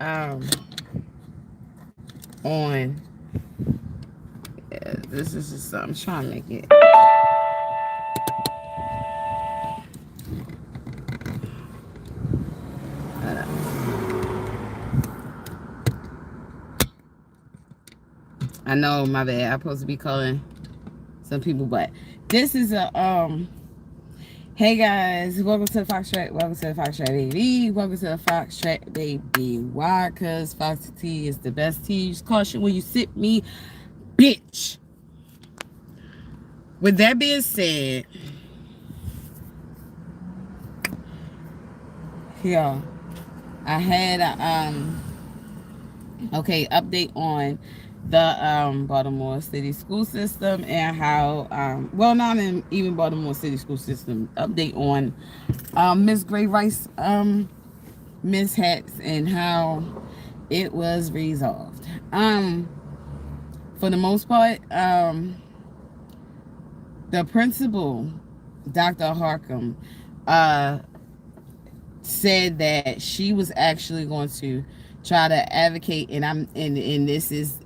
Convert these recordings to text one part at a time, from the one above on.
on, this is just something, I'm trying to make it. I know, my bad. I'm supposed to be calling some people, but this is a hey guys, welcome to the Fox Track. Welcome to the Fox Track, baby. Welcome to the Fox Track, baby. Why? Because Fox Tea is the best tea. Use caution when you sip me, bitch. With that being said, yeah, I had a update on the Baltimore City school system and how well, not even Baltimore City school system, update on MS.GRAY-RICE mishaps and how it was resolved. For the most part, the principal, Dr. Harcum, said that she was actually going to try to advocate, and this is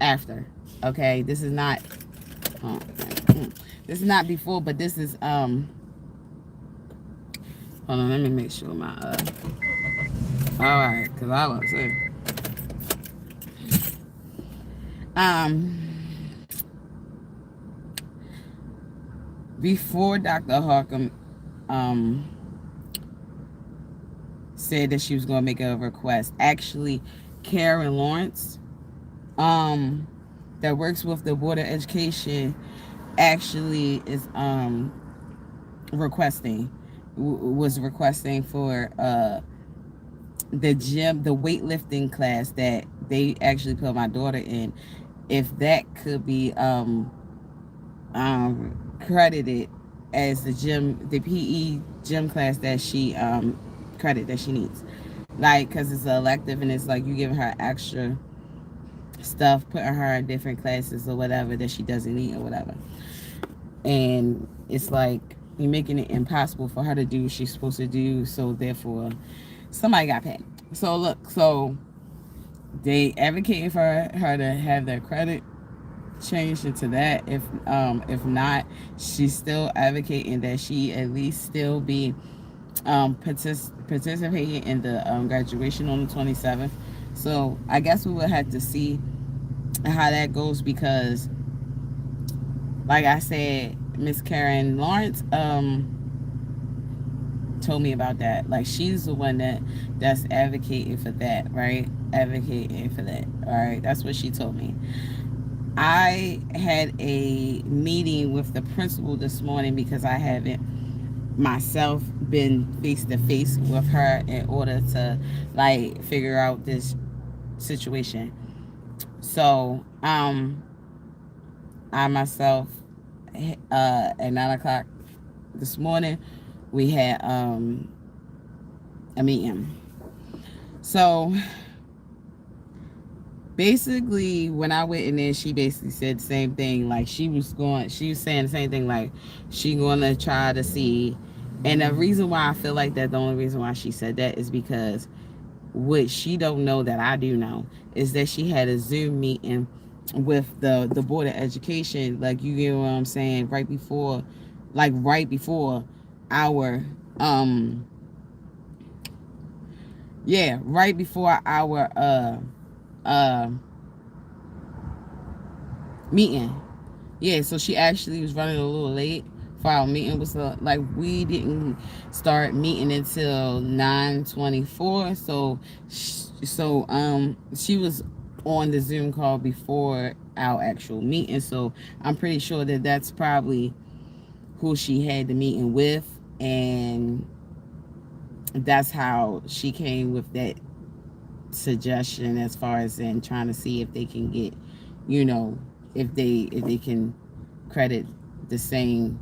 after, okay, this is not before, but this is hold on, let me make sure my all right, because I was saying before Dr. Harcum said that she was going to make a request, actually Karen Lawrence, that works with the Board of Education, actually is was requesting for the weightlifting class that they actually put my daughter in, if that could be credited as the PE gym class that she credit that she needs, like, because it's an elective and it's like you giving her extra stuff, putting her in different classes or whatever that she doesn't need or whatever, and it's like you're making it impossible for her to do what she's supposed to do, so therefore somebody got paid. So look, so they advocating for her to have their credit changed into that. If not, she's still advocating that she at least still be participating in the graduation on the 27th. So I guess we will have to see how that goes, because like I said, Miss Karen Lawrence told me about that. Like, she's the one that's advocating for that, right? Advocating for that. All right, that's what she told me. I had a meeting with the principal this morning because I haven't myself been face to face with her in order to like figure out this situation. So I myself at 9 o'clock this morning we had a meeting. So basically when I went in there, she basically said the same thing. Like, she was saying the same thing, like she gonna try to see. And the reason why I feel like that, the only reason why she said that is because what she don't know that I do know is that she had a Zoom meeting with the Board of Education, like, you get what I'm saying, right before our right before our meeting. Yeah, so she actually was running a little late for our meeting. Was like, we didn't start meeting until 9:24. So she was on the Zoom call before our actual meeting. So I'm pretty sure that that's probably who she had the meeting with, and that's how she came with that suggestion, as far as in trying to see if they can get, you know, if they can credit that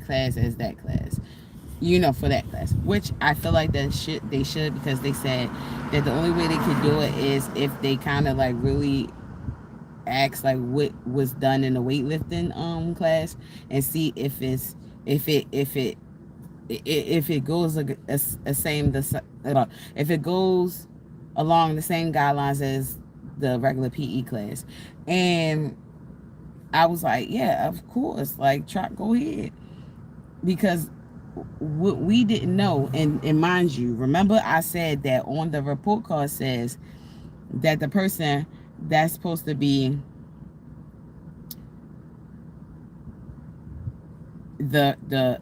class as that class, you know, for that class, which I feel like they should, because they said that the only way they could do it is if they kind of like really ask like what was done in the weightlifting class, and see if it if it goes if it goes along the same guidelines as the regular PE class. And I was like, yeah, of course, like try, go ahead, because what we didn't know, and mind you, remember I said that on the report card says that the person that's supposed to be the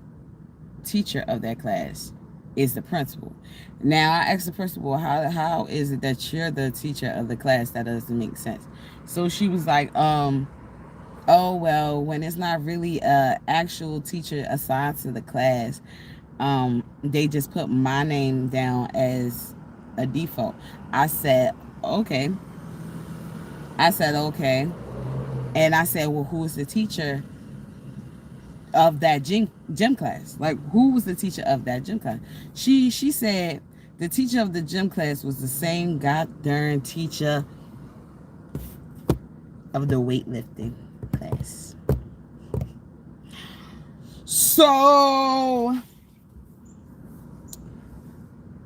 teacher of that class is the principal. Now I asked the principal, how is it that you're the teacher of the class? That doesn't make sense. So she was like, oh well, when it's not really a actual teacher assigned to the class, they just put my name down as a default. I said, okay. I said, okay. And I said, well, who is the teacher of that gym class? Like, who was the teacher of that gym class? She said the teacher of the gym class was the same goddamn teacher of the weightlifting class. So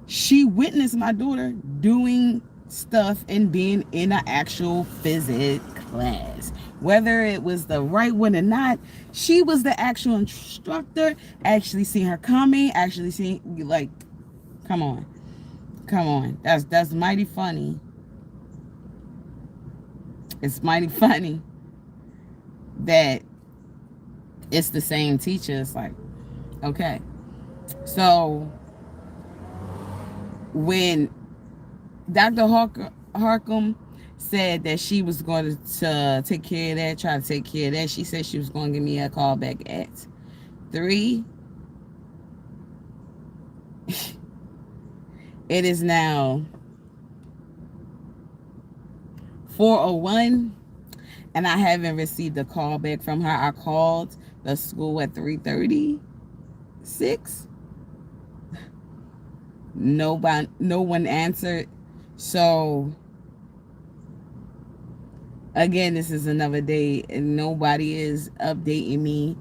she witnessed my daughter doing stuff and being in an actual physics class. Whether it was the right one or not, she was the actual instructor, actually seeing her coming, actually seeing, like, come on. Come on. That's mighty funny. It's mighty funny that it's the same teacher. It's like, okay. So when Dr. Harcum said that she was going to take care of that, try to take care of that, she said she was going to give me a call back at 3. It is now 4:01, and I haven't received a call back from her. I called the school at 3:36. No one answered. So again, this is another day and nobody is updating me,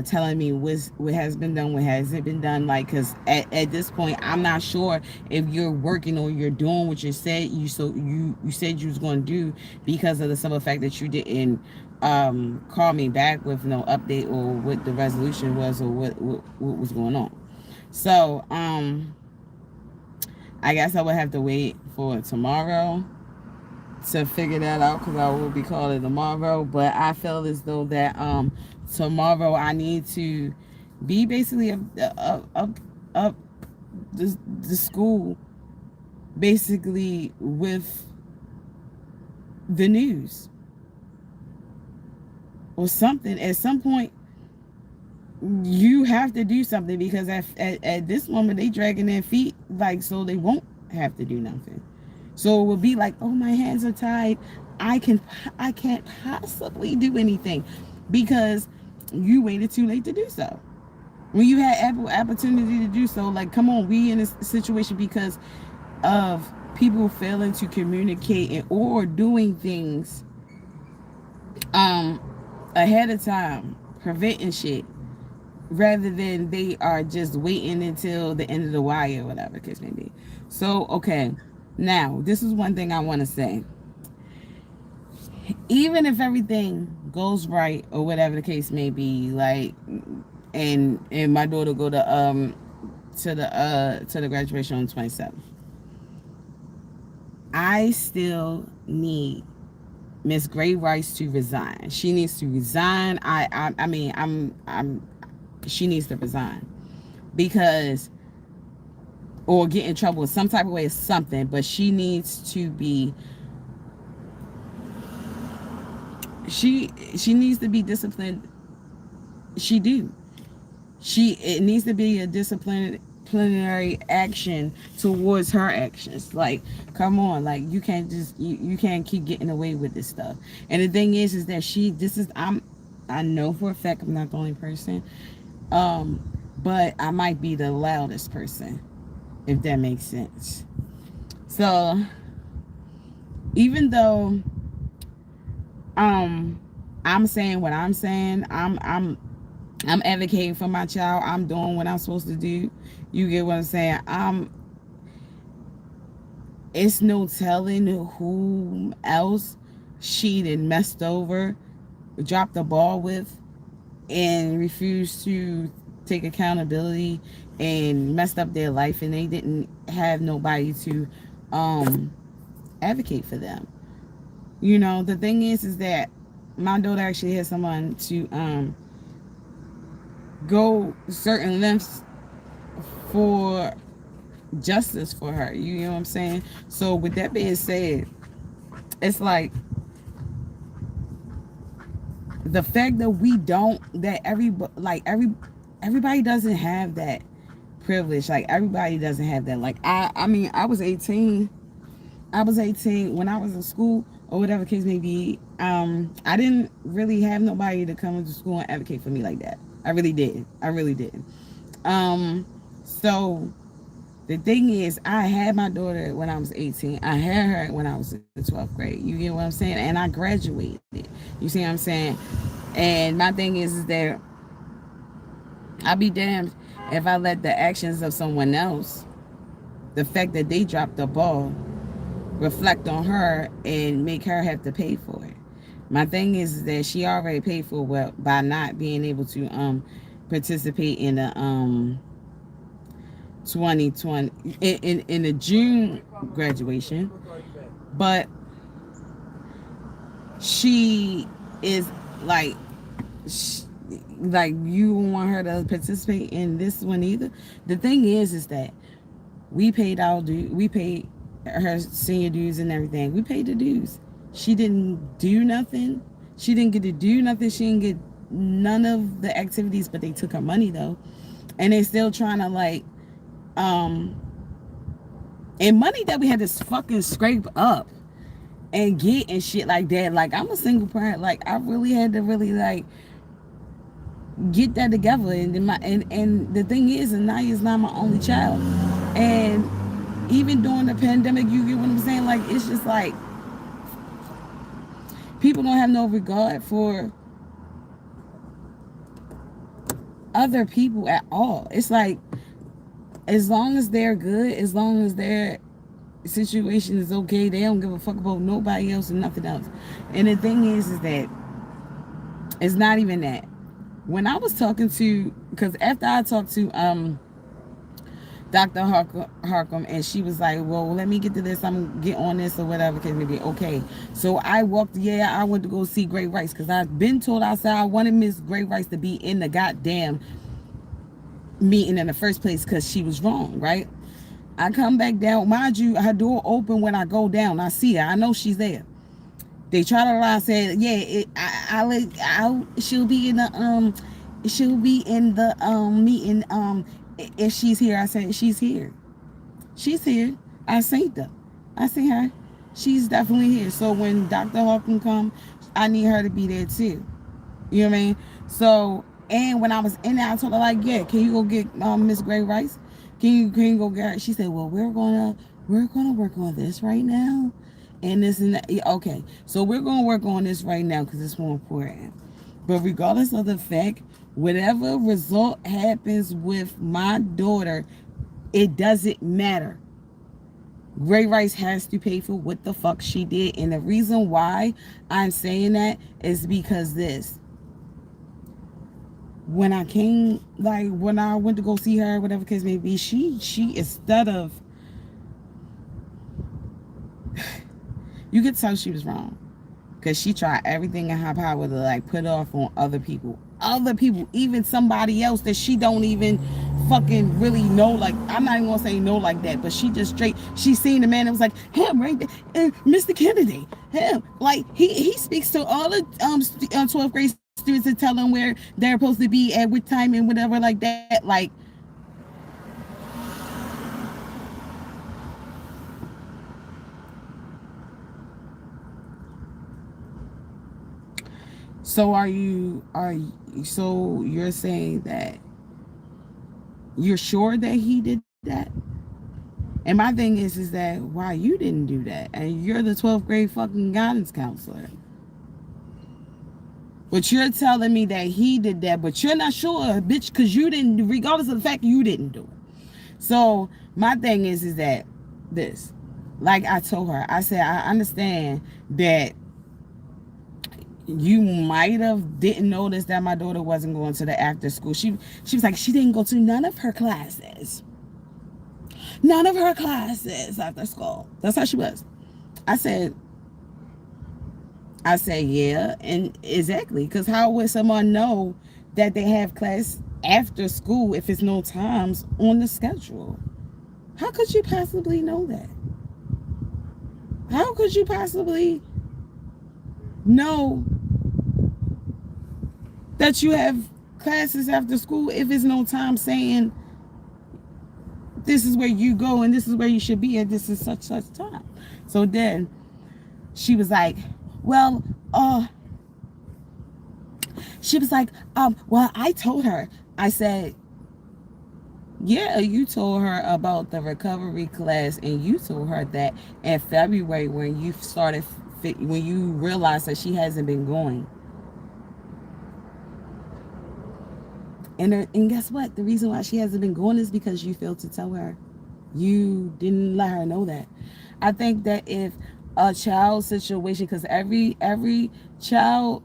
telling me what has been done, what hasn't been done. Like, because at this point, I'm not sure if you're working or you're doing what you said you said you was going to do, because of the simple fact that you didn't call me back with no update or what the resolution was or what was going on. So I guess I would have to wait for tomorrow to figure that out, because I will be calling tomorrow. But I feel as though that tomorrow I need to be basically up the school, basically with the news or something. At some point you have to do something, because at this moment they dragging their feet, like, so they won't have to do nothing. So it will be like, oh, my hands are tied, I can't possibly do anything, because you waited too late to do so when you had ample opportunity to do so. Like, come on, we in this situation because of people failing to communicate or doing things ahead of time, preventing shit, rather than they are just waiting until the end of the wire or whatever the case may be. So, okay, now this is one thing I want to say. Even if everything goes right or whatever the case may be, like, and my daughter go to the graduation on 27th, I still need Miss Gray-RICE to resign. She needs to resign. She needs to resign, because, or get in trouble in some type of way or something, but she needs to be, she needs to be disciplined. It needs to be a disciplinary action towards her actions. Like, come on, like, you can't just you can't keep getting away with this stuff. And the thing is that I know for a fact I'm not the only person, but I might be the loudest person, if that makes sense. So even though I'm saying what I'm saying, I'm advocating for my child. I'm doing what I'm supposed to do. You get what I'm saying? It's no telling who else she done messed over, dropped the ball with, and refused to take accountability and messed up their life, and they didn't have nobody to um advocate for them. You know, the thing is that my daughter actually has someone to go certain lengths for justice for her. You know what I'm saying? So with that being said, it's like the fact that we don't, that everybody doesn't have that privilege. Like everybody doesn't have that. Like I mean, I was 18. I was 18 when I was in school or whatever case may be. I didn't really have nobody to come into school and advocate for me like that. I really did. I really did. Um, so the thing is, I had my daughter when I was 18. I had her when I was in the 12th grade. You get what I'm saying? And I graduated. You see what I'm saying? And my thing is that I'll be damned if I let the actions of someone else, the fact that they dropped the ball, reflect on her and make her have to pay for it. My thing is that she already paid for it by not being able to participate in the 2020 in the June graduation, but she is like sh like you want her to participate in this one either. The thing is that we paid her senior dues and everything. We paid the dues. She didn't do nothing. She didn't get to do nothing. She didn't get none of the activities, but they took her money though, and they still trying to um and money that we had to fucking scrape up and get and shit like that. Like I'm a single parent. Like I really had to really like get that together. And the thing is, and Naya's not my only child. And even during the pandemic, you get what I'm saying? Like it's just like people don't have no regard for other people at all. It's like as long as they're good, as long as their situation is okay, they don't give a fuck about nobody else and nothing else. And the thing is that it's not even that. When I was talking to, because after I talked to Dr. Harcum, and she was like, well, let me get to this. I'm gonna get on this or whatever. Cause maybe okay. So I I went to go see Gray-RICE because I've been told outside I wanted Miss Gray-RICE to be in the goddamn meeting in the first place because she was wrong, right? I come back down. Mind you, her door open when I go down. I see her. I know she's there. They try to lie. Said, yeah, she'll be in the meeting if she's here. I said she's here. She's here. I seen her. I see her. She's definitely here. So when Dr. Hawkins come, I need her to be there too. You know what I mean? So, and when I was in there, I told her like, yeah, can you go get Miss Gray-RICE? Can you go get her? She said, well, we're gonna work on this right now, and this and that. Yeah, okay, so we're gonna work on this right now because it's more important. But regardless of the fact, whatever result happens with my daughter, it doesn't matter. Gray-RICE has to pay for what the fuck she did, and the reason why I'm saying that is because this. When I came, like when I went to go see her, whatever case may be, she instead of, you could tell she was wrong because she tried everything in her power to like put off on other people, even somebody else that she don't even fucking really know. Like I'm not even gonna say no like that, but she just straight. She seen the man that was like him right there, and Mr. Kennedy, him. Like he speaks to all the 12th grade students and tell them where they're supposed to be at what time and whatever like that. Like so so you're saying that you're sure that he did that? And my thing is that why you didn't do that? And you're the 12th grade fucking guidance counselor. But you're telling me that he did that, but you're not sure, bitch, because you didn't, regardless of the fact you didn't do it. So my thing is that this, like I told her, I said, I understand that you might have didn't notice that my daughter wasn't going to the after school. She was like, she didn't go to none of her classes. None of her classes after school. That's how she was. I said, yeah, and exactly. Because how would someone know that they have class after school if it's no times on the schedule? How could you possibly know that? How could you possibly know that you have classes after school if it's no time saying this is where you go and this is where you should be at this is such time? So then she was like, well, she was like, well, I told her. I said, yeah, you told her about the recovery class, and you told her that in February when you started, when you realized that she hasn't been going. And guess what? The reason why she hasn't been going is because you failed to tell her. You didn't let her know that. I think that if a child situation, because every child,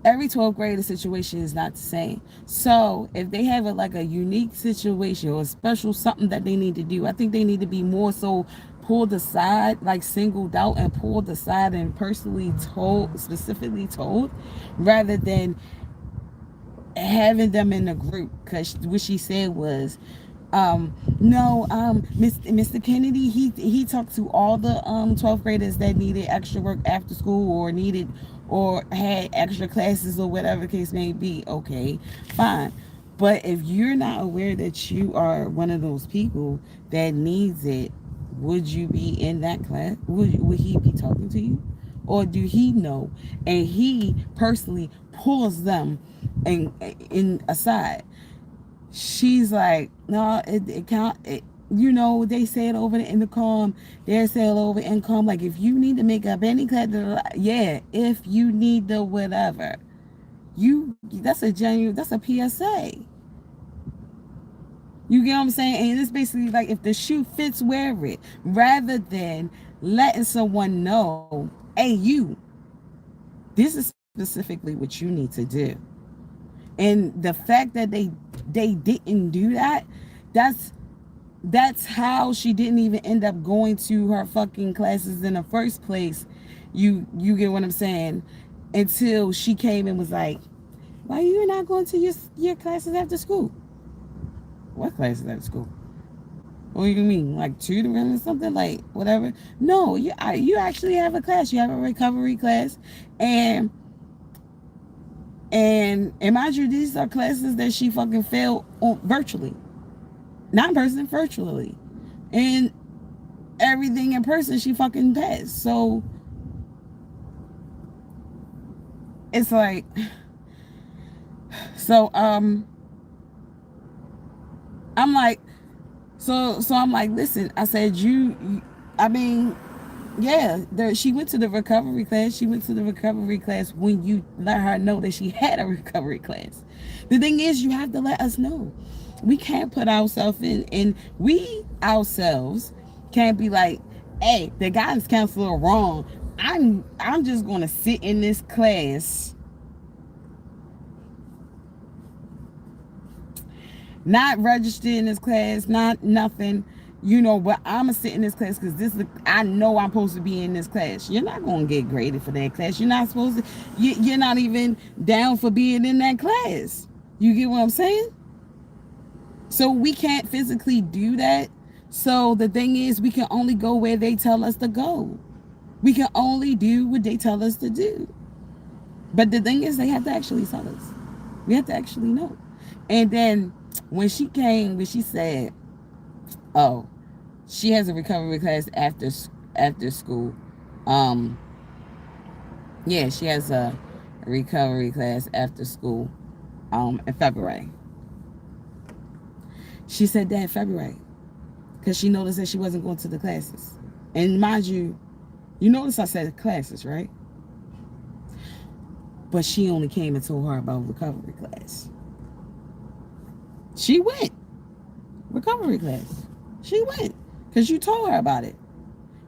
every 12th grader situation is not the same. So if they have like a unique situation or a special something that they need to do, I think they need to be more so pulled aside, like singled out and pulled aside and personally told, specifically told, rather than having them in a group. Because what she said was, no, Mr. Kennedy, he talked to all the 12th graders that needed extra work after school or needed or had extra classes or whatever the case may be. Okay, fine. But if you're not aware that you are one of those people that needs it, would you be in that class? Would he be talking to you? Or do he know and he personally pulls them in aside? She's like, no, it can't. You know, they say it over the intercom. They say it over income. Like, if you need to make up any class, yeah, if you need the whatever, that's a genuine, that's a PSA. You get what I'm saying? And it's basically like, if the shoe fits, wear it, rather than letting someone know, hey, you, this is specifically what you need to do. And the fact that they didn't do that, that's how she didn't even end up going to her fucking classes in the first place. You get what I'm saying? Until she came and was like, why are you not going to your classes after school? What classes after school? What do you mean? Like tutoring or something? Like whatever? No, you actually have a class. You have a recovery class. And mind you, these are classes that she fucking failed on virtually. Not in person, virtually. And everything in person she fucking passed. So it's like, so I'm like, so I'm like, listen, I said, I mean, yeah, she went to the recovery class. She went to the recovery class when you let her know that she had a recovery class. The thing is, you have to let us know. We can't put ourselves in, we ourselves can't be like, hey, the guidance counselor wrong. I'm just gonna sit in this class, not registered in this class, not nothing, you know, but I'm gonna sit in this class because I know I'm supposed to be in this class. You're not gonna get graded for that class. You're not supposed to, you're not even down for being in that class. You get what I'm saying? So we can't physically do that. So the thing is, we can only go where they tell us to go. We can only do what they tell us to do. But the thing is, they have to actually tell us. We have to actually know. And then when she came, when she said, oh, she has a recovery class after school. Yeah, she has a recovery class after school in February. She said that in February because she noticed that she wasn't going to the classes. And mind you, you notice I said classes, right? But she only came and told her about recovery class. She went. Recovery class. She went. Because you told her about it.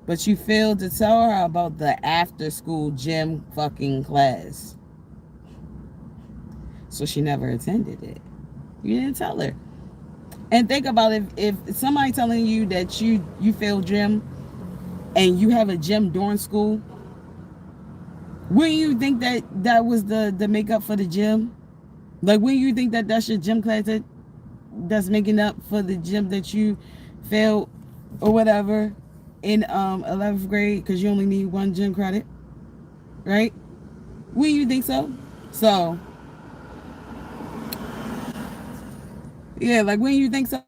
But you failed to tell her about the after school gym fucking class. So she never attended it. You didn't tell her. And think about if somebody telling you that you failed gym and you have a gym during school, wouldn't you think that was the makeup for the gym? Like, wouldn't you think that that's your gym class that's making up for the gym that you failed or whatever in 11th grade because you only need one gym credit, right? Wouldn't you think so? So yeah, like, wouldn't you think so?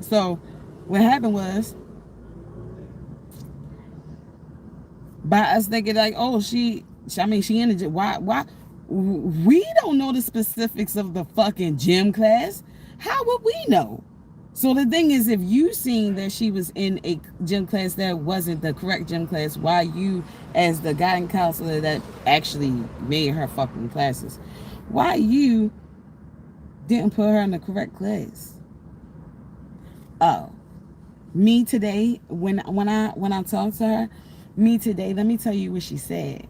So what happened was, by us thinking like, oh, she in the gym. Why? We don't know the specifics of the fucking gym class. How would we know? So the thing is, if you seen that she was in a gym class that wasn't the correct gym class, why you, as the guidance counselor that actually made her fucking classes, why you didn't put her in the correct class? Oh, me today, when I talked to her, me today, let me tell you what she said.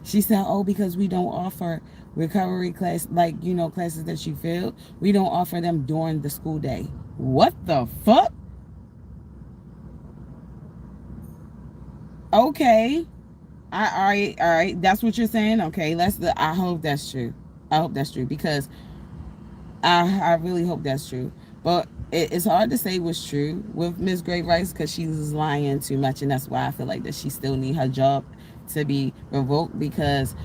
She said, oh, because we don't offer recovery class, like, classes that you failed, we don't offer them during the school day. What the fuck? Okay. All right. That's what you're saying. Okay, I hope that's true. I hope that's true because I really hope that's true. But it's hard to say what's true with Miss Gray-RICE because she's lying too much, and that's why I feel like that she still need her job to be revoked because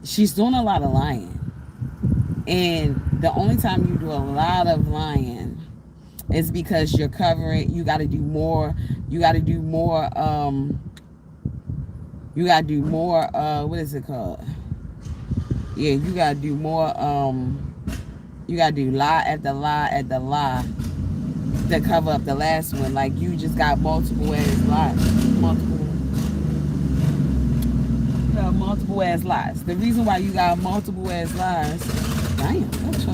she's doing a lot of lying. And the only time you do a lot of lying is because you're covering, you got to do more, what is it called? Yeah, you got to do more, you got to do lie at the lie to cover up the last one. Like, you just got multiple ass lies. The reason why you got multiple ass lies, damn, that's true.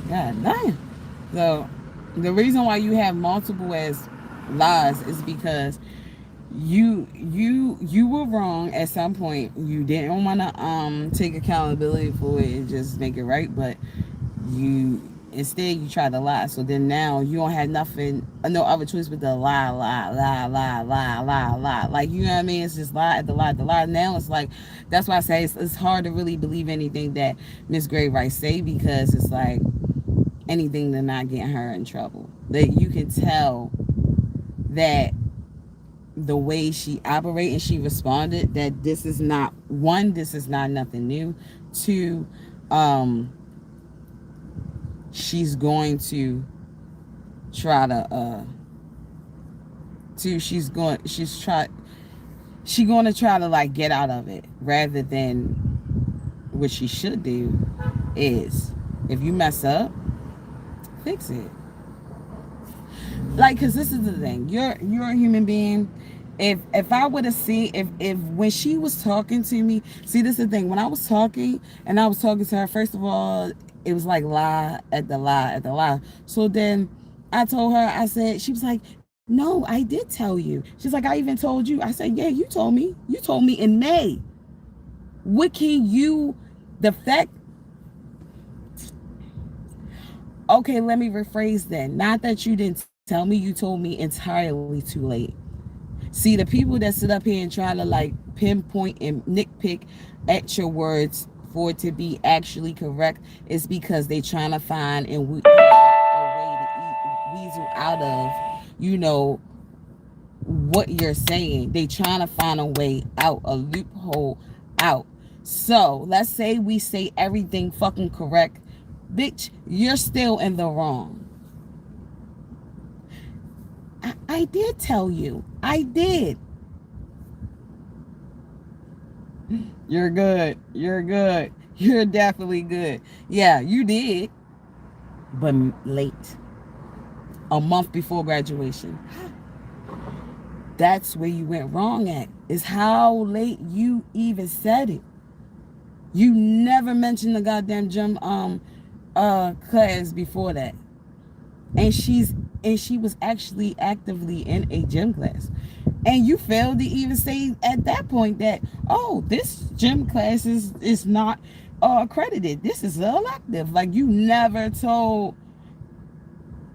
God damn. So the reason why you have multiple as lies is because you were wrong at some point. You didn't want to take accountability for it and just make it right, but instead you try to lie. So then now you don't have no other choice but to lie. Like, you know what I mean? It's just lie at the lie. Now it's like, that's why I say it's hard to really believe anything that Miss Gray-RICE say because it's like anything to not get her in trouble. That you can tell that the way she operated and she responded, that this is not nothing new. Two, she's going to try to she's going to try to like get out of it, rather than what she should do is, if you mess up, fix it. Like, because this is the thing, you're a human being. If I would have seen, if when she was talking to me, see, this is the thing, when I was talking and I was talking to her, first of all, it was like lie at the lie. So then I told her, I said, she was like, no, I did tell you. She's like, I even told you. I said, yeah, you told me in May. What can you, the fact, okay, let me rephrase then. Not that you didn't tell me, you told me entirely too late. See, the people that sit up here and try to like pinpoint and nitpick at your words for it to be actually correct is because they trying to find a way to weasel out of, what you're saying. They trying to find a way out, a loophole out. So let's say we say everything fucking correct. Bitch, you're still in the wrong. I did tell you. I did. You're good. You're definitely good. Yeah, you did. But late. a month before graduation. That's where you went wrong at, is how late you even said it. You never mentioned the goddamn gym class before that. And she was actually actively in a gym class. And you failed to even say at that point that, oh, this gym class is not accredited. This is an elective. Like, you never told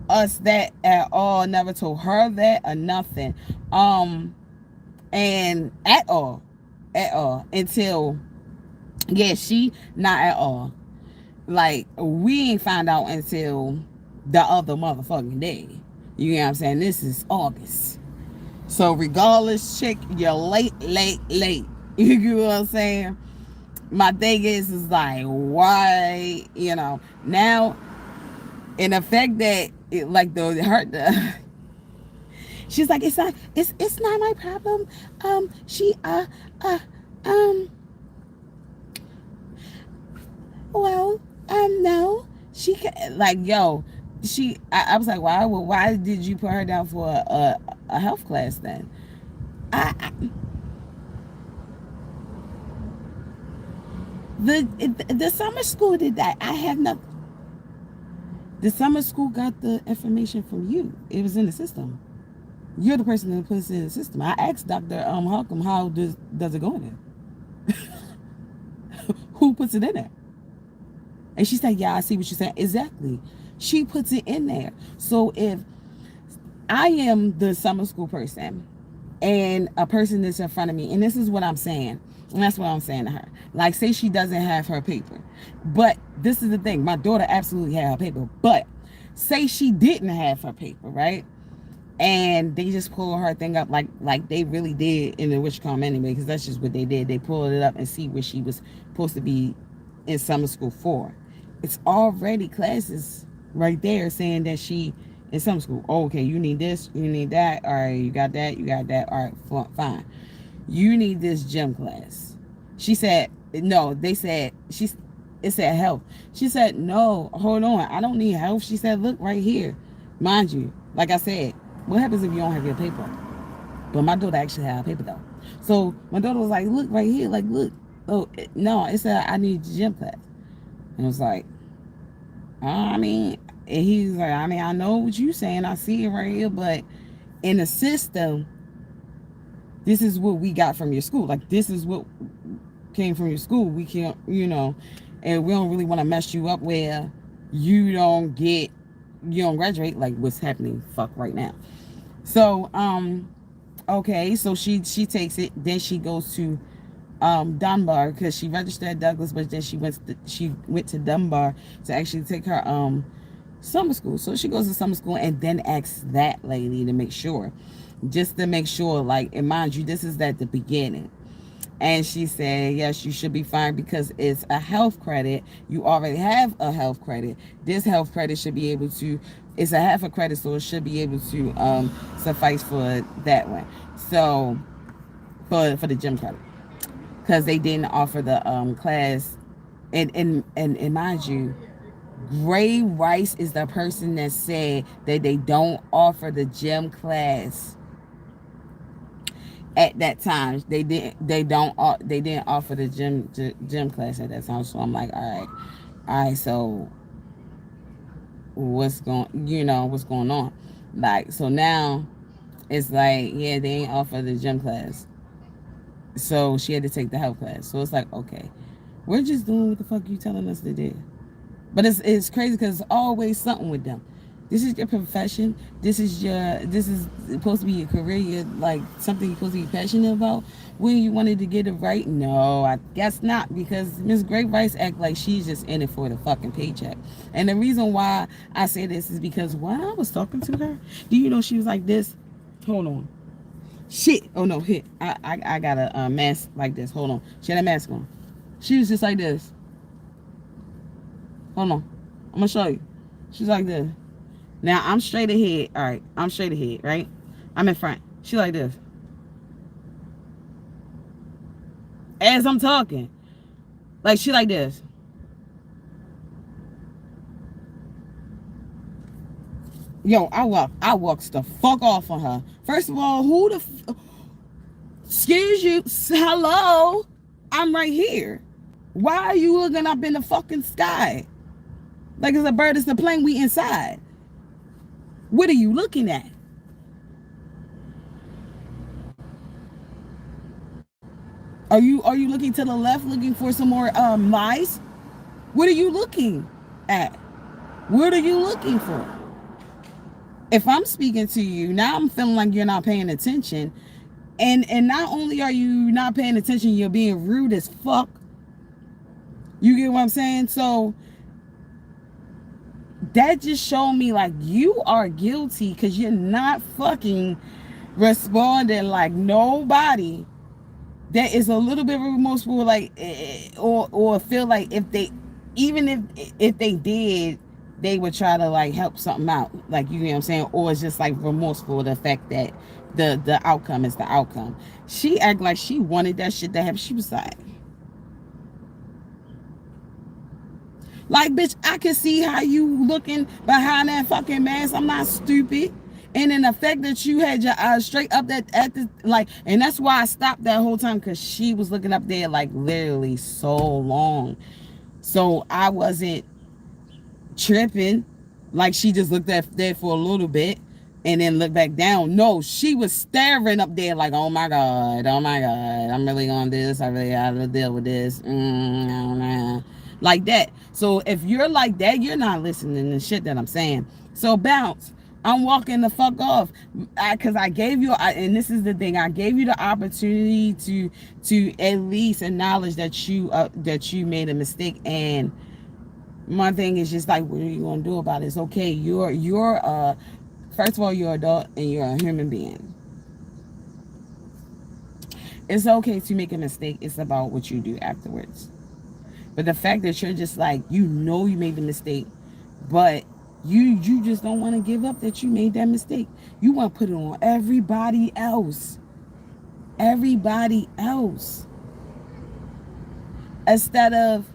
us that at all, never told her that or nothing. And at all until, yeah, she not at all. Like, we ain't found out until the other motherfucking day. You know what I'm saying? This is August. So regardless, chick, you're late. You know what I'm saying? My thing is like, why, now, in the fact that it, like, she's like, it's not my problem. She um well, no, she like, yo, I was like, why did you put her down for a health class then? I the summer school did that. I have nothing. The summer school got the information from you. It was in the system. You're the person that puts it in the system. I asked Dr. Harcum, how does it go in there? Who puts it in there? And she said, yeah, I see what you're saying. Exactly. She puts it in there. So if I am the summer school person and a person that's in front of me, and this is what I'm saying, and that's what I'm saying to her. Like, say she doesn't have her paper. But this is the thing. My daughter absolutely had her paper. But say she didn't have her paper, right? And they just pull her thing up like they really did in the Witchcom anyway, because that's just what they did. They pulled it up and see where she was supposed to be in summer school for. It's already classes right there saying that she in summer school. Oh, okay, you need this, you need that. All right, you got that. All right, fine. You need this gym class. She said, no, they said, it said health. She said, no, hold on, I don't need health. She said, look right here. Mind you, like I said, what happens if you don't have your paper? But my daughter actually had a paper though. So my daughter was like, look right here, like, look. Oh, no, it said I need gym class. And I was like, I mean, and he's like, I mean, I know what you're saying. I see it right here, but in the system, this is what we got from your school. Like, this is what came from your school. We can't, and we don't really want to mess you up where you don't graduate, like what's happening fuck right now. So, okay, so she takes it, then she goes to Dunbar, because she registered at Douglas, but then she went to Dunbar to actually take her summer school. So she goes to summer school and then asks that lady to make sure, just to make sure, like, and mind you, this is at the beginning. And she said, yes, you should be fine because it's a health credit. You already have a health credit. This health credit should be able to, it's a half a credit, so it should be able to suffice for that one. So, for the gym credit. Because they didn't offer the class. And mind you, Gray-RICE is the person that said that they don't offer the gym class at that time. They didn't offer the gym class at that time. So I'm like, all right, so what's going on? Like, so now it's like, yeah, they ain't offer the gym class, so she had to take the health class. So it's like, okay, we're just doing what the fuck you telling us to do. But it's crazy because it's always something with them. This is your profession. This is supposed to be your career. You're like something you're supposed to be passionate about. When you wanted to get it right, no, I guess not, because MS.GRAY-RICE act like she's just in it for the fucking paycheck. And the reason why I say this is because when I was talking to her, do you know she was like this? Hold on. Shit. Oh no, hit. I got a mask like this. Hold on. She had a mask on. She was just like this. Hold on. I'm gonna show you. She's like this. Now I'm straight ahead. All right, I'm straight ahead, right? I'm in front. She like this. As I'm talking, like she like this. Yo, I walks the fuck off on her. First of all, excuse you, hello, I'm right here. Why are you looking up in the fucking sky? Like it's a bird, it's a plane, we inside. What are you looking at? Are you looking to the left looking for some more mice? What are you looking at? What are you looking for? If I'm speaking to you, now I'm feeling like you're not paying attention. And not only are you not paying attention, you're being rude as fuck. You get what I'm saying? So that just showed me like you are guilty because you're not fucking responding like nobody that is a little bit remorseful, like or feel like if they, even if they did, they would try to like help something out, like, you know what I'm saying, or it's just like remorseful, the fact that the outcome is the outcome. She act like she wanted that shit to happen. She was like, bitch, I can see how you looking behind that fucking mask. I'm not stupid. And then the fact that you had your eyes straight up at the, like, and that's why I stopped that whole time, because she was looking up there like literally so long. So I wasn't tripping. Like she just looked at there for a little bit and then looked back down. No, she was staring up there like, oh my God, I'm really gonna do this. I really gotta deal with this. Like that. So if you're like that, you're not listening to shit that I'm saying. So bounce. I'm walking the fuck off, because I gave you, and this is the thing, I gave you the opportunity to at least acknowledge that you made a mistake. And my thing is just like, what are you gonna do about it? It's okay. You're first of all, you're an adult and you're a human being. It's okay to make a mistake. It's about what you do afterwards. But the fact that you're just like, you made the mistake, but you just don't want to give up that you made that mistake. You want to put it on everybody else. Everybody else. Instead of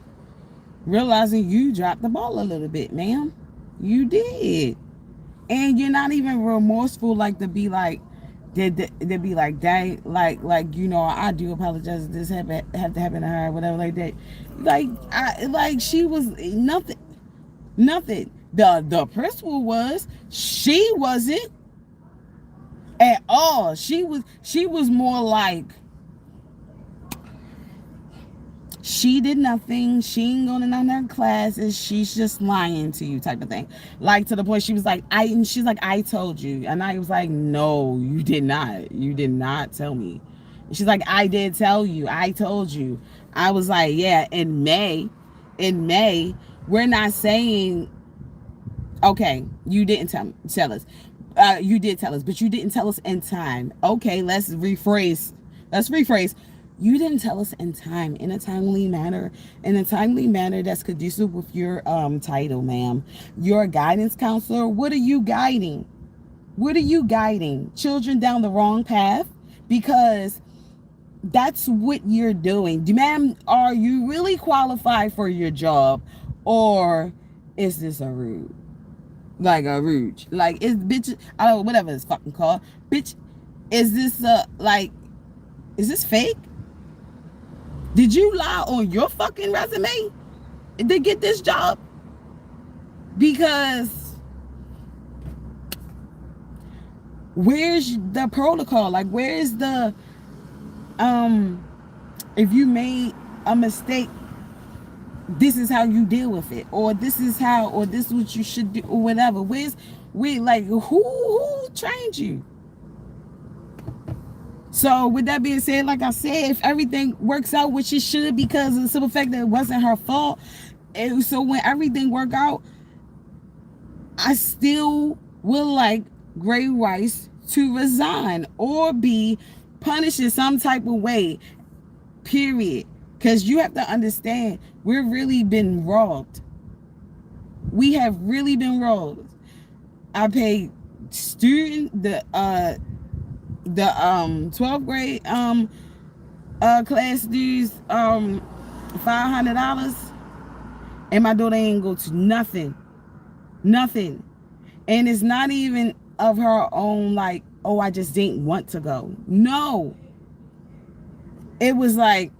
realizing you dropped the ball a little bit, ma'am. You did. And you're not even remorseful, like to be like, they'd be like, dang, like I do apologize if this have to happen to her, whatever, like that. Like she was nothing. The principal was, she wasn't at all. She was more like, she did nothing. She ain't going to none of her classes. She's just lying to you, type of thing. Like to the point she was like, I told you. And I was like, no, you did not. You did not tell me. And she's like, I did tell you. I told you. I was like, yeah, in May, we're not saying, okay, you didn't tell us. You did tell us, but you didn't tell us in time. Okay, let's rephrase. You didn't tell us in time, in a timely manner that's conducive with your title, ma'am. You're a guidance counselor. What are you guiding? Children down the wrong path? Because that's what you're doing. Ma'am, are you really qualified for your job, or is this a rude? Like a rouge. Like, is bitch, I don't know, whatever it's fucking called. Bitch, is this is this fake? Did you lie on your fucking resume to get this job? Because where's the protocol? Like, where's the if you made a mistake, this is how you deal with it, or this is what you should do, or whatever. Like, who trained you? So with that being said, like I said, if everything works out, which it should, because of the simple fact that it wasn't her fault, and so when everything work out, I still would like Gray-Rice to resign or be punished in some type of way, period. Because you have to understand, we've really been robbed. We have really been robbed. I paid the 12th grade class dues $500, and my daughter ain't go to nothing. And it's not even of her own, like, oh, I just didn't want to go. No. It was like,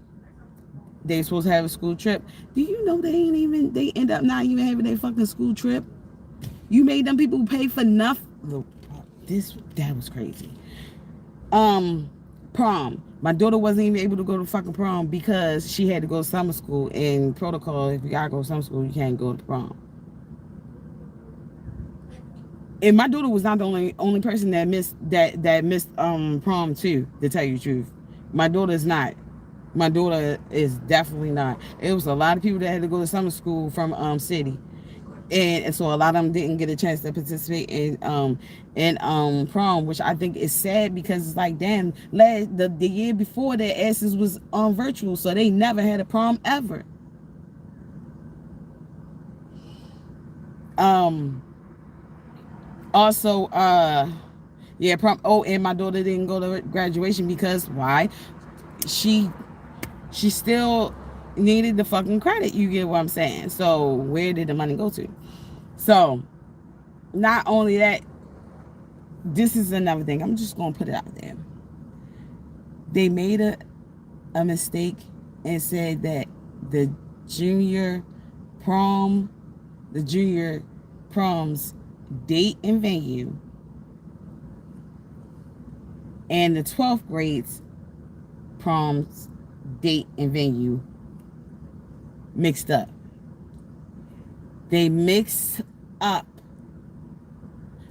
they supposed to have a school trip. Do you know they end up not even having their fucking school trip? You made them people pay for nothing. Look, that was crazy. Um, Prom. My daughter wasn't even able to go to fucking prom because she had to go to summer school. And protocol, if you gotta go to summer school, you can't go to prom. And my daughter was not the only person that missed prom too. To tell you the truth, my daughter is not. My daughter is definitely not. It was a lot of people that had to go to summer school from city, and so a lot of them didn't get a chance to participate in prom, which I think is sad because it's like, damn, the year before their asses was virtual, so they never had a prom ever. Also, yeah, prom. Oh, and my daughter didn't go to graduation because why? She still needed the fucking credit. You get what I'm saying? So where did the money go to? So not only that, this is another thing. I'm just gonna put it out there. They made a mistake and said that the junior prom, the junior prom's date and venue, and the 12th grade's prom's date and venue mixed up. They mixed up.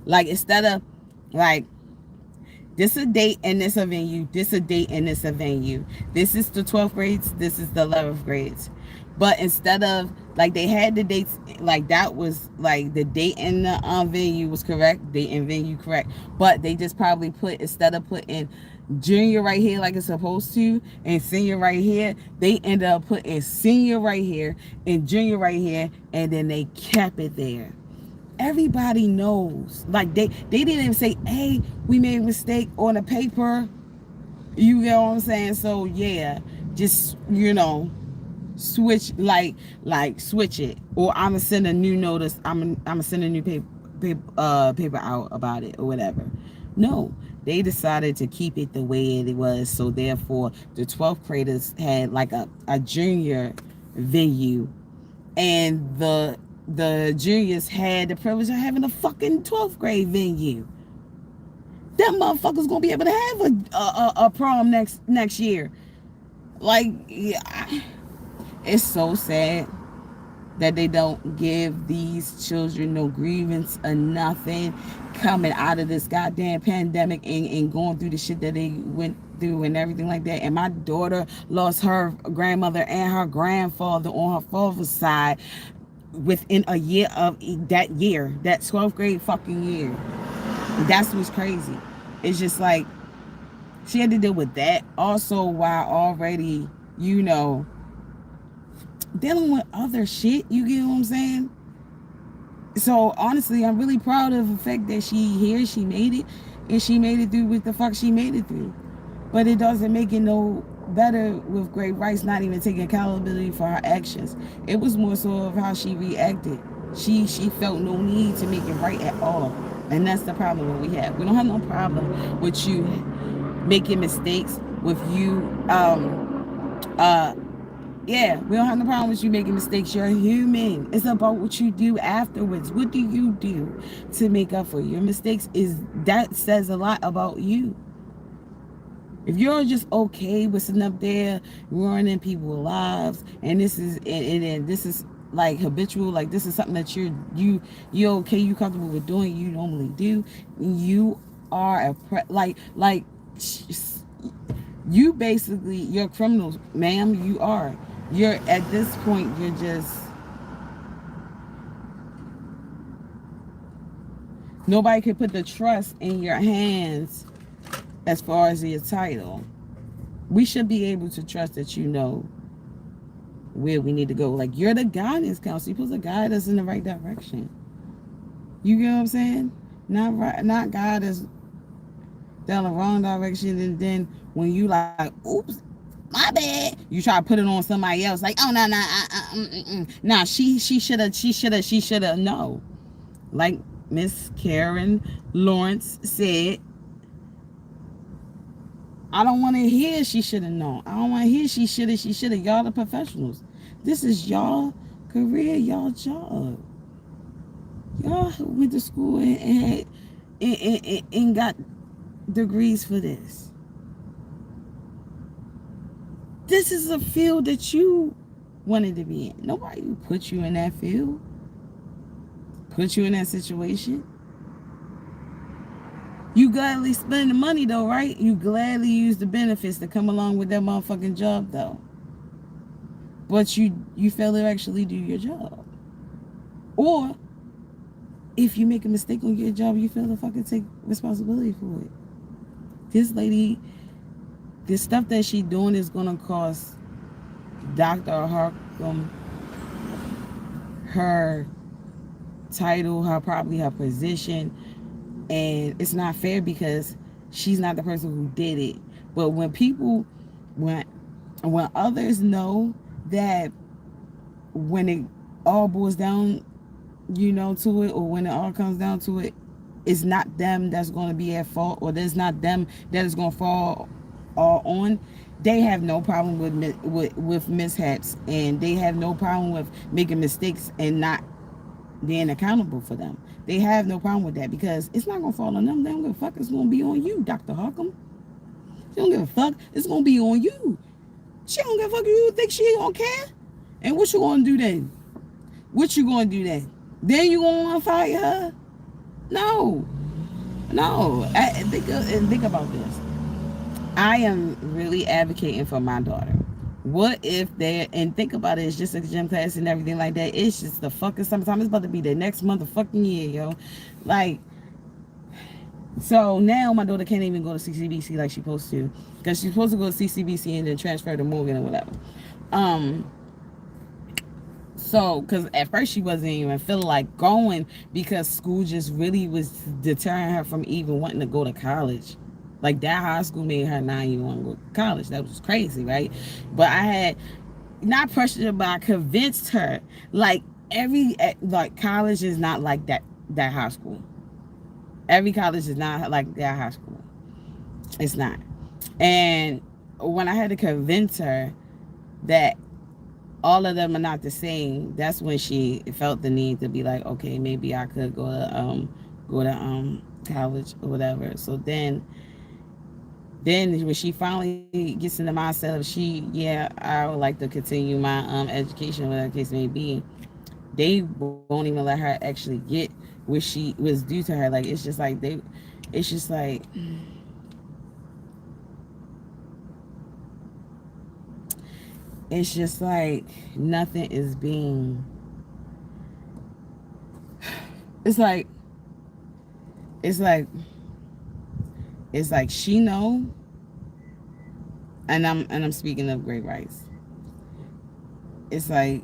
Like, instead of, like, this a date and this a venue, this a date and this a venue. This is the 12th grades, this is the 11th grades. But instead of, like, they had the dates, like, that was, like, the date and the venue was correct, date and venue correct. But they just probably put, instead of putting junior right here like it's supposed to, and senior right here, they ended up putting senior right here and junior right here, and then they kept it there. Everybody knows. Like, they didn't even say, hey, we made a mistake on the paper. You get what I'm saying? So yeah, just, switch, like switch it, or I'm gonna send a new notice. I'm gonna send a new paper out about it or whatever. No, they decided to keep it the way it was. So therefore, the 12th graders had like a junior venue, and the juniors had the privilege of having a fucking 12th grade venue. That motherfucker's gonna be able to have a prom next year. Like, yeah, it's so sad that they don't give these children no grievance or nothing coming out of this goddamn pandemic and going through the shit that they went through and everything like that. And my daughter lost her grandmother and her grandfather on her father's side within a year of that 12th grade fucking year. That's what's crazy. It's just like, she had to deal with that also while already, dealing with other shit. You get what I'm saying? So honestly, I'm really proud of the fact that she made it, and she made it through what the fuck she made it through. But it doesn't make it no better with Gray-Rice not even taking accountability for her actions. It was more so of how she reacted. She felt no need to make it right at all. And that's the problem that we have. We don't have no problem with you making mistakes, with you yeah, we don't have no problem with you making mistakes. You're human. It's about what you do afterwards. What do you do to make up for your mistakes? That says a lot about you. If you're just okay with sitting up there ruining people's lives, and this is like habitual, like this is something that you're okay, you comfortable with doing, you normally do, you are you basically, you're criminals, ma'am. You are. You're, at this point, you're just, nobody can put the trust in your hands as far as your title. We should be able to trust that you know where we need to go. Like, you're the guidance counselor. You're supposed to guide us in the right direction. You get what I'm saying? Not guide us down the wrong direction, and then when you like, oops, my bad, you try to put it on somebody else. Like, oh no, she shoulda. No, like, Miss Karen Lawrence said, I don't want to hear she should have known. I don't want to hear she should have. Y'all the professionals. This is y'all career, y'all job. Y'all went to school and got degrees for this. This is a field that you wanted to be in. Nobody put you in that field, put you in that situation. You gladly spend the money though, right? You gladly use the benefits that come along with that motherfucking job though. But you fail to actually do your job. Or if you make a mistake on your job, you fail to fucking take responsibility for it. This lady, the stuff that she doing is gonna cost Dr. Harcum her title, probably her position, and it's not fair because she's not the person who did it. But when people, when others know that when it all boils down, to it, or when it all comes down to it, it's not them that's going to be at fault, or there's not them that is going to fall all on. They have no problem with mishaps, and they have no problem with making mistakes and not being accountable for them. They have no problem with that because it's not going to fall on them. They don't give a fuck. It's going to be on you, Dr. Harcum. She don't give a fuck. It's going to be on you. She don't give a fuck. You think she don't care? And what you going to do then? What you going to do then? Then you going to want to fire her? No. Think about this. I am really advocating for my daughter. What if and think about it, it's just a gym class and everything like that. It's just the fucking summertime. It's about to be the next motherfucking year, yo. Like, so now my daughter can't even go to CCBC like she's supposed to. Because she's supposed to go to CCBC and then transfer to Morgan or whatever. So, because at first she wasn't even feeling like going because school just really was deterring her from even wanting to go to college. Like, that high school made her not even want to go to college. That was crazy, right? But I had, not pressured her, but I convinced her, like, college is not like that high school. Every college is not like that high school. It's not. And when I had to convince her that all of them are not the same, that's when she felt the need to be like, okay, maybe I could go to college or whatever. So then when she finally gets in the mindset of I would like to continue my education, whatever the case may be, they won't even let her actually get what she was due to her. Like, it's just like nothing is being, it's like she know, and I'm speaking of GRAY-RICE. It's like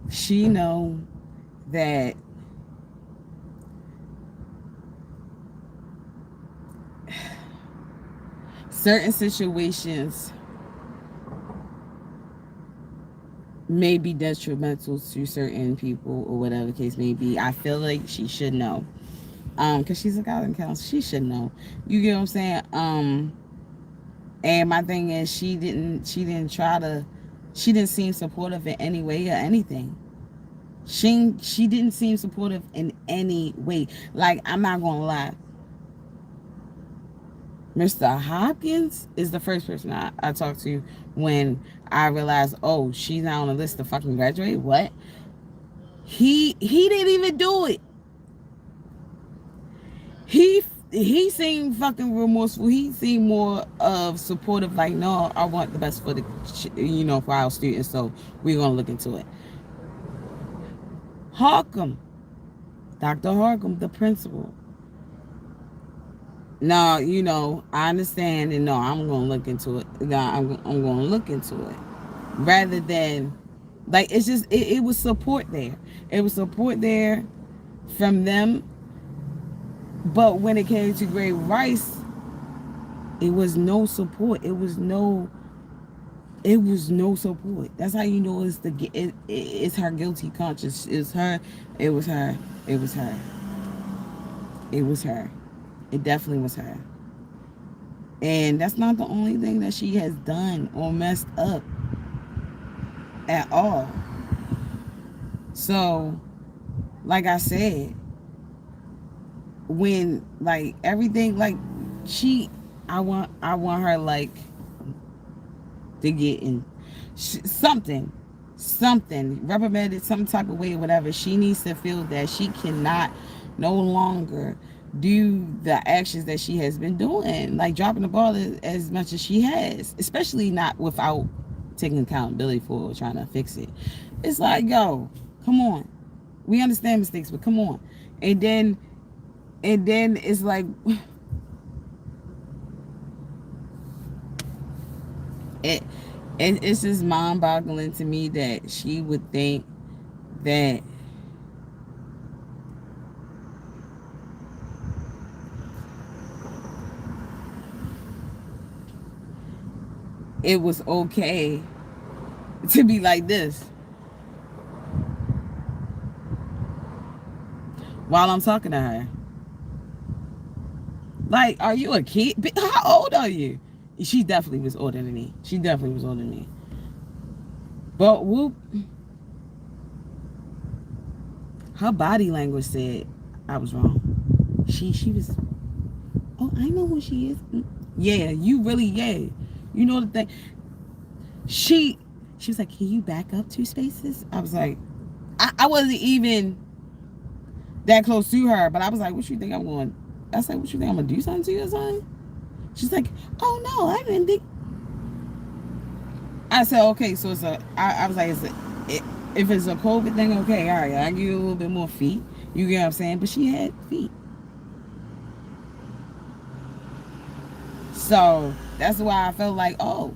she know that certain situations may be detrimental to certain people or whatever the case may be. I feel like she should know. Because she's a guidance counselor. She should know. You get what I'm saying? And my thing is she didn't seem supportive in any way or anything. She didn't seem supportive in any way. Like, I'm not gonna lie. Mr. Hopkins is the first person I talked to when I realized, oh, she's not on the list to fucking graduate. What? He didn't even do it. He seemed fucking remorseful. He seemed more of supportive, like, no, I want the best for for our students, so we're gonna look into it. Harcum, Dr. Harcum, the principal. No, I understand, and no, I'm gonna look into it. No, I'm gonna look into it. Rather than, like, it's just it was support there. It was support there from them. But when it came to GRAY-RICE, it was no support. It was no It was no support. That's how you know it's her guilty conscience. It's her. It was her. It was her. It was her. It definitely was her. And that's not the only thing that she has done or messed up at all. So, like I said, when like everything like she, I want her like to get in something reprimanded some type of way or whatever. She needs to feel that she cannot no longer do the actions that she has been doing, like dropping the ball as much as she has, especially not without taking accountability for trying to fix it. It's like, yo, come on, we understand mistakes, but come on. And then it's like it, it's just mind-boggling to me that she would think that it was okay to be like this while I'm talking to her. Like, are you a kid? How old are you? She definitely was older than me. She definitely was older than me. But whoop, her body language said I was wrong. She was, oh, I know who she is. Yeah, you really, yeah. You know the thing. She was like, can you back up 2 spaces? I was like, I wasn't even that close to her, but I was like, what you think I'm going? I was like, what you think I'm gonna do something to you or something? She's like, oh no, I didn't think. I said, okay, so I was like, if it's a COVID thing, okay, all right, I give you a little bit more feet. You get what I'm saying? But she had feet. So that's why I felt like, oh,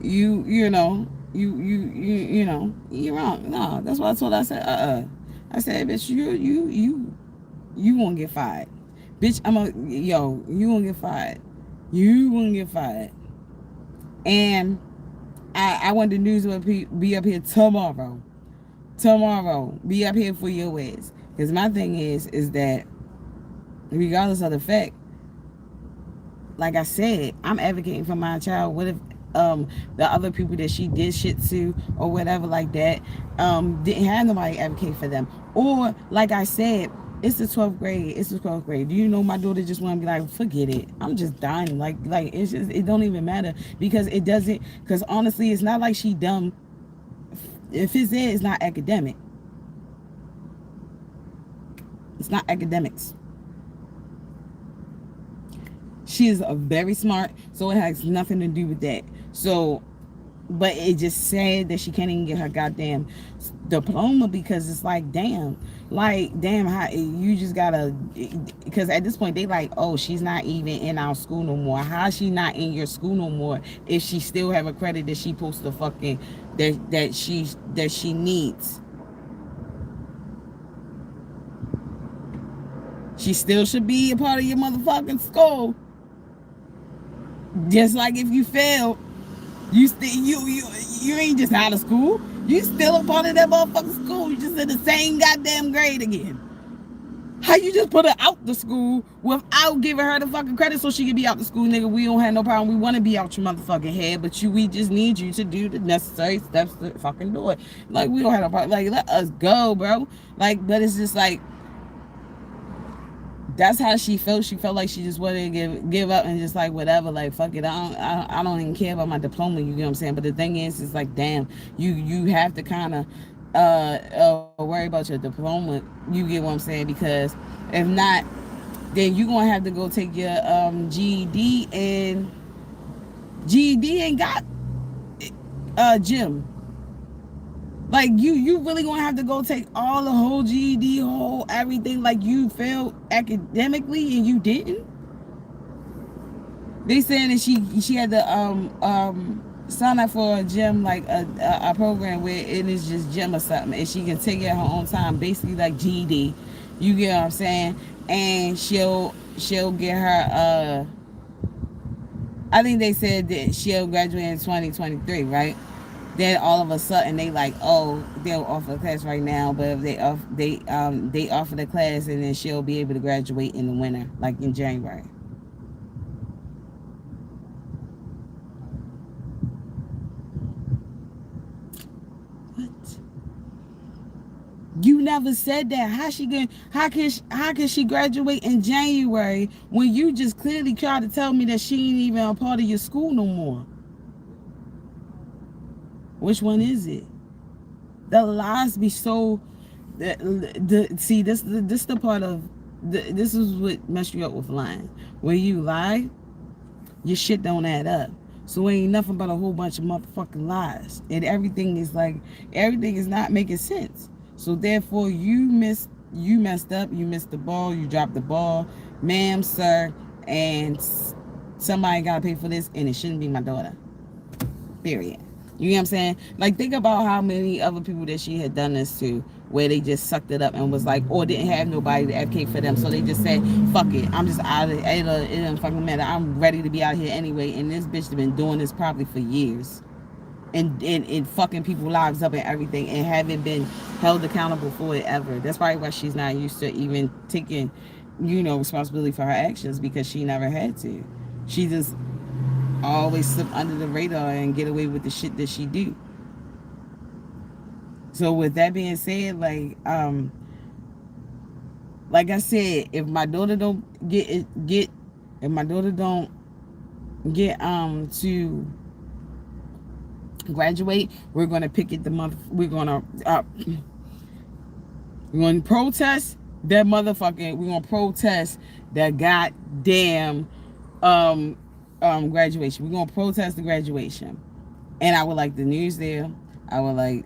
you know, you know, you're wrong. No, that's what I told her. I said, I said, bitch, you gonna get fired. Bitch, you gonna get fired. You gonna get fired. And I want the news to be up here tomorrow. Tomorrow, be up here for your ass. Because my thing is that regardless of the fact, like I said, I'm advocating for my child. What if the other people that she did shit to or whatever like that didn't have nobody advocate for them? Or like I said, it's the 12th grade. It's the 12th grade. Do you know my daughter just want to be like, forget it. I'm just dying. Like it's just, it don't even matter because it doesn't. Because honestly, it's not like she dumb. If it's not academic. It's not academics. She is very smart, so it has nothing to do with that. So, but it just said that she can't even get her goddamn diploma because it's like, damn, how you just gotta, because at this point they like, oh, she's not even in our school no more. How is she not in your school no more if she still have a credit that she supposed to fucking that she needs? She still should be a part of your motherfucking school. Just like if you fail, you ain't just out of school. You still a part of that motherfucking school. You just in the same goddamn grade again. How you just put her out the school without giving her the fucking credit so she can be out the school, nigga? We don't have no problem. We want to be out your motherfucking head, but we just need you to do the necessary steps to fucking do it. Like, we don't have no problem. Like, let us go, bro. Like, but it's just like, that's how she felt. She felt like she just wanted to give up and just like whatever, like fuck it. I don't even care about my diploma. You get what I'm saying? But the thing is, it's like, damn, you have to kind of worry about your diploma. You get what I'm saying? Because if not, then you gonna have to go take your GED, and GED ain't got gym. Like, you really gonna have to go take all the whole GED, whole everything, like you failed academically and you didn't? They saying that she had to sign up for a gym, like a program where it is just gym or something, and she can take it at her own time, basically like GED. You get what I'm saying? And she'll get her I think they said that she'll graduate in 2023, right? Then all of a sudden they like, oh, they'll offer the class right now, but if they offer the class and then she'll be able to graduate in the winter, like in January. What? You never said that. How can she graduate in January when you just clearly tried to tell me that she ain't even a part of your school no more? Which one is it? The lies be so. See, this the part of this is what messed you up with lying. When you lie, your shit don't add up. So it ain't nothing but a whole bunch of motherfucking lies, and everything is not making sense. So therefore, you messed up. You missed the ball. You dropped the ball, ma'am, sir, and somebody gotta pay for this, and it shouldn't be my daughter. Period. You know what I'm saying? Like, think about how many other people that she had done this to, where they just sucked it up and was like, or didn't have nobody to advocate for them, so they just said, fuck it, I'm just out of it. It doesn't fucking matter. I'm ready to be out here anyway. And this bitch has been doing this probably for years. And fucking people lives up and everything, and haven't been held accountable for it ever. That's probably why she's not used to even taking, responsibility for her actions, because she never had to. She just always slip under the radar and get away with the shit that she do. So with that being said, like I said, if my daughter don't get to graduate, we're gonna picket the month. We're gonna protest that motherfucking. We're gonna protest that goddamn graduation. We're gonna protest the graduation, and I would like the news there. I would like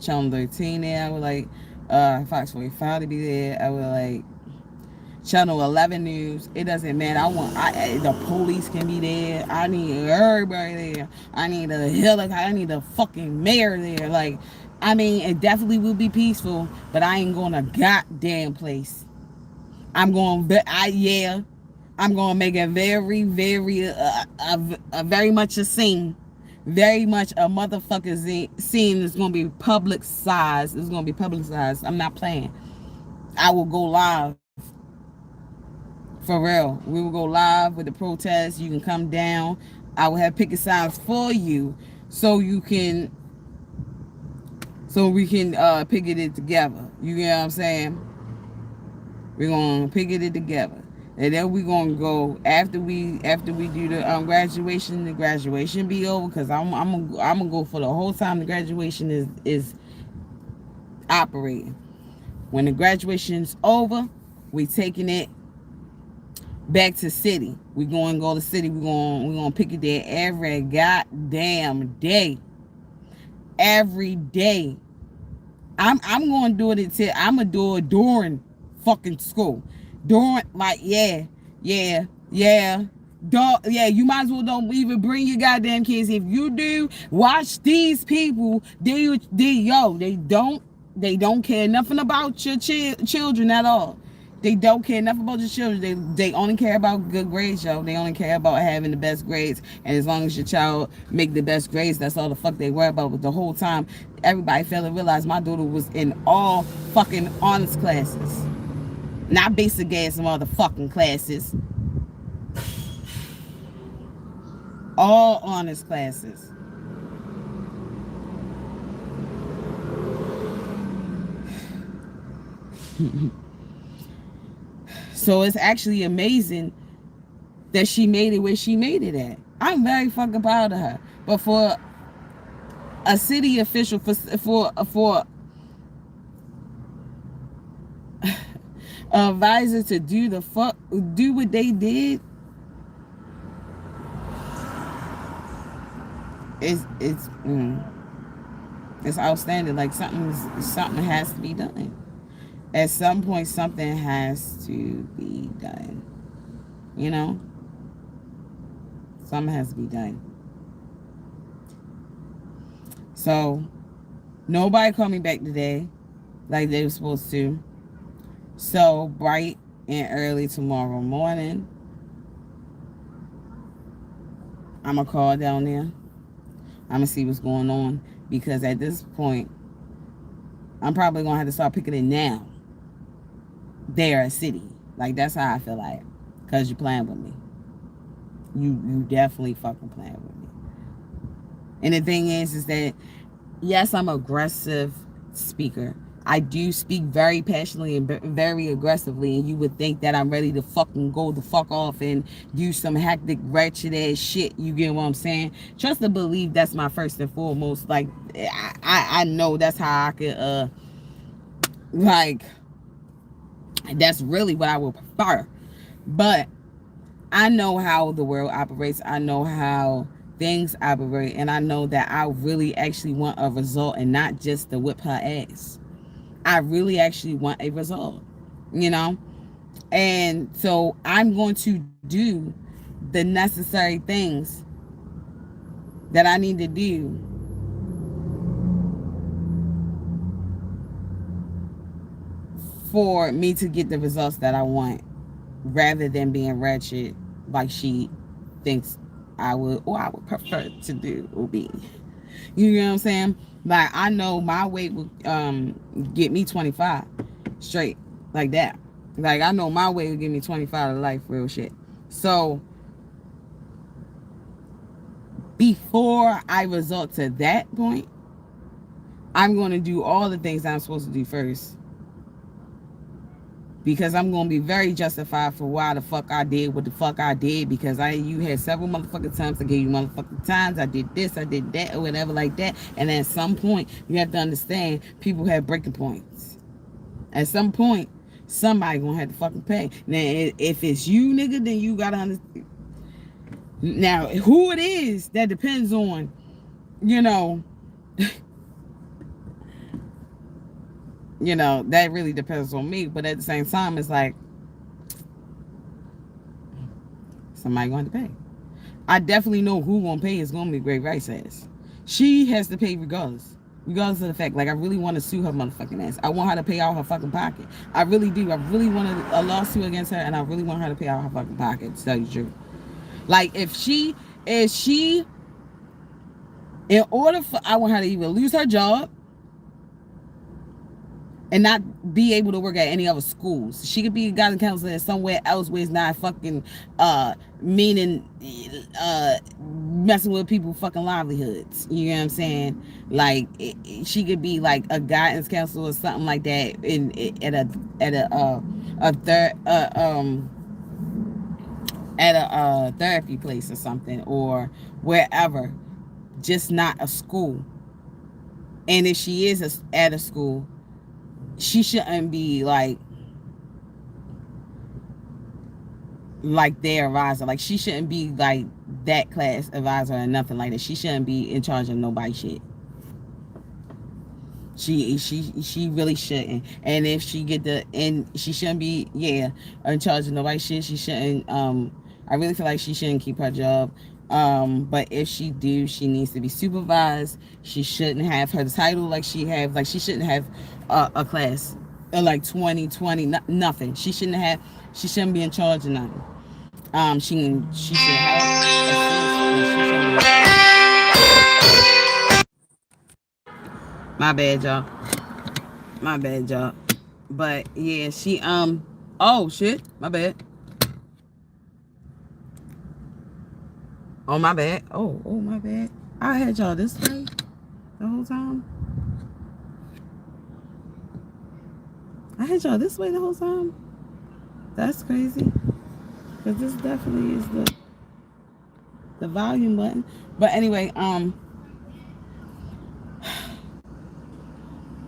Channel 13 there. I would like Fox 45 to be there. I would like Channel 11 News. It doesn't matter. The police can be there. I need everybody there. I need a helicopter. I need a fucking mayor there. Like, I mean, it definitely will be peaceful, but I ain't going to goddamn place. I'm going to make it very, very, very much a scene. Very much a motherfucking scene that's going to be publicized. It's going to be publicized. I'm not playing. I will go live. For real. We will go live with the protest. You can come down. I will have picket signs for you so we can picket it together. You get what I'm saying? We're gonna picket it together. And then we're gonna go after we do the graduation. The graduation be over, because I'm gonna go for the whole time the graduation is operating. When the graduation's over, we taking it back to city. We're going to go to city. We're going to pick it there every goddamn day. Every day. I'm going to do it until I'm going to do it during fucking school. During, like, yeah. You might as well don't even bring your goddamn kids. If you do, watch these people. They don't care nothing about your children at all. They don't care enough about your children. They only care about good grades, yo. They only care about having the best grades. And as long as your child make the best grades, that's all the fuck they worry about. But the whole time, everybody failed to realize my daughter was in all fucking honors classes. Not basic ass motherfucking classes. All honors classes. So it's actually amazing that she made it where she made it at. I'm very fucking proud of her. But for a city official, for advisor to do what they did, it's outstanding. Like, something has to be done. At some point, something has to be done. You know? Something has to be done. So, nobody called me back today like they were supposed to. So, bright and early tomorrow morning, I'm going to call down there. I'm going to see what's going on. Because at this point, I'm probably going to have to start picking it now. They're a city. Like, that's how I feel like. Because you're playing with me. You definitely fucking playing with me. And the thing is that, yes, I'm an aggressive speaker. I do speak very passionately and very aggressively, and you would think that I'm ready to fucking go the fuck off and do some hectic, wretched ass shit. You get what I'm saying? Trust and believe, that's my first and foremost. Like, I know that's how I could, like, that's really what I would prefer. But I know how the world operates. I know how things operate, and I know that I really actually want a result and not just to whip her ass. I really actually want a result, you know? And so I'm going to do the necessary things that I need to do for me to get the results that I want, rather than being wretched like she thinks I would, or I would prefer to do or be. You know what I'm saying? Like, I know my weight will get me 25 straight, like that. Like, I know my weight will give me 25 to life, real shit. So before I resort to that point, I'm going to do all the things that I'm supposed to do first, because I'm going to be very justified for why the fuck I did what the fuck I did, because you had several motherfucking times, I gave you motherfucking times, I did this, I did that, or whatever like that. And at some point, you have to understand, people have breaking points. At some point, somebody going to have to fucking pay. Now, if it's you, nigga, then you got to understand. Now, who it is, that depends on, you know, that really depends on me. But at the same time, it's like, somebody going to pay. I definitely know who going to pay is going to be GRAY-RICE ass. She has to pay regardless. Regardless of the fact, like, I really want to sue her motherfucking ass. I want her to pay out her fucking pocket. I really do. I really want a lawsuit against her, and I really want her to pay out her fucking pocket, to tell you the truth. Like, if she, in order for, I want her to either lose her job and not be able to work at any other schools. She could be a guidance counselor somewhere else where it's not fucking meaning messing with people's fucking livelihoods. You know what I'm saying? Like, she could be like a guidance counselor or something like that at a therapy place or something, or wherever, just not a school. And if she is at a school, she shouldn't be like their advisor. Like, she shouldn't be like that class advisor or nothing like that. She shouldn't be in charge of nobody's shit. She really shouldn't. And if she she shouldn't be in charge of nobody's shit. She shouldn't. I really feel like she shouldn't keep her job. But if she do, she needs to be supervised. She shouldn't have her title like she shouldn't have a class like 2020, nothing. She shouldn't be in charge of nothing. She should have. My bad, y'all. My bad, y'all. But yeah, she oh shit, my bad. Oh, my bad. Oh, my bad. I had y'all this way the whole time. I had y'all this way the whole time. That's crazy. Because this definitely is the volume button. But anyway,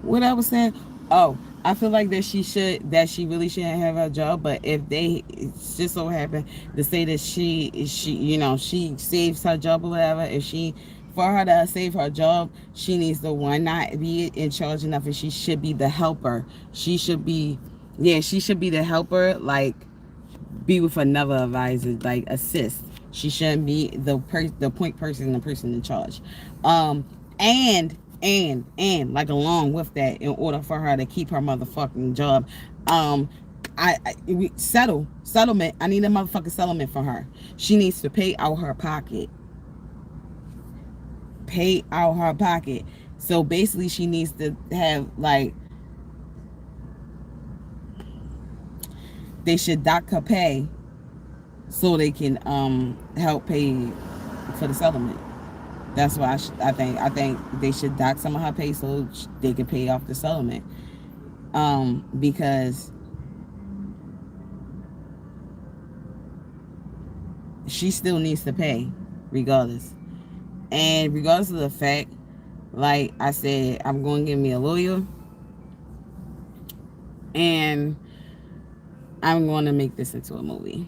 what I was saying, I feel like that she really shouldn't have her job. But if it's just so happen to say that she saves her job or whatever, for her to save her job, she needs to not be in charge enough, and she should be the helper. She should be the helper, like be with another advisor, like assist. She shouldn't be the point person, the person in charge. And like, along with that, in order for her to keep her motherfucking job, settlement. I need a motherfucking settlement for her. She needs to pay out her pocket. pay out her pocket. So basically she needs to have like, they should dock her pay so they can help pay for the settlement. That's why I think they should dock some of her pay so they can pay off the settlement. Because she still needs to pay regardless. And regardless of the fact, like I said, I'm going to get me a lawyer and I'm going to make this into a movie.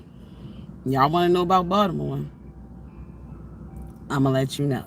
Y'all want to know about Baltimore? I'm going to let you know.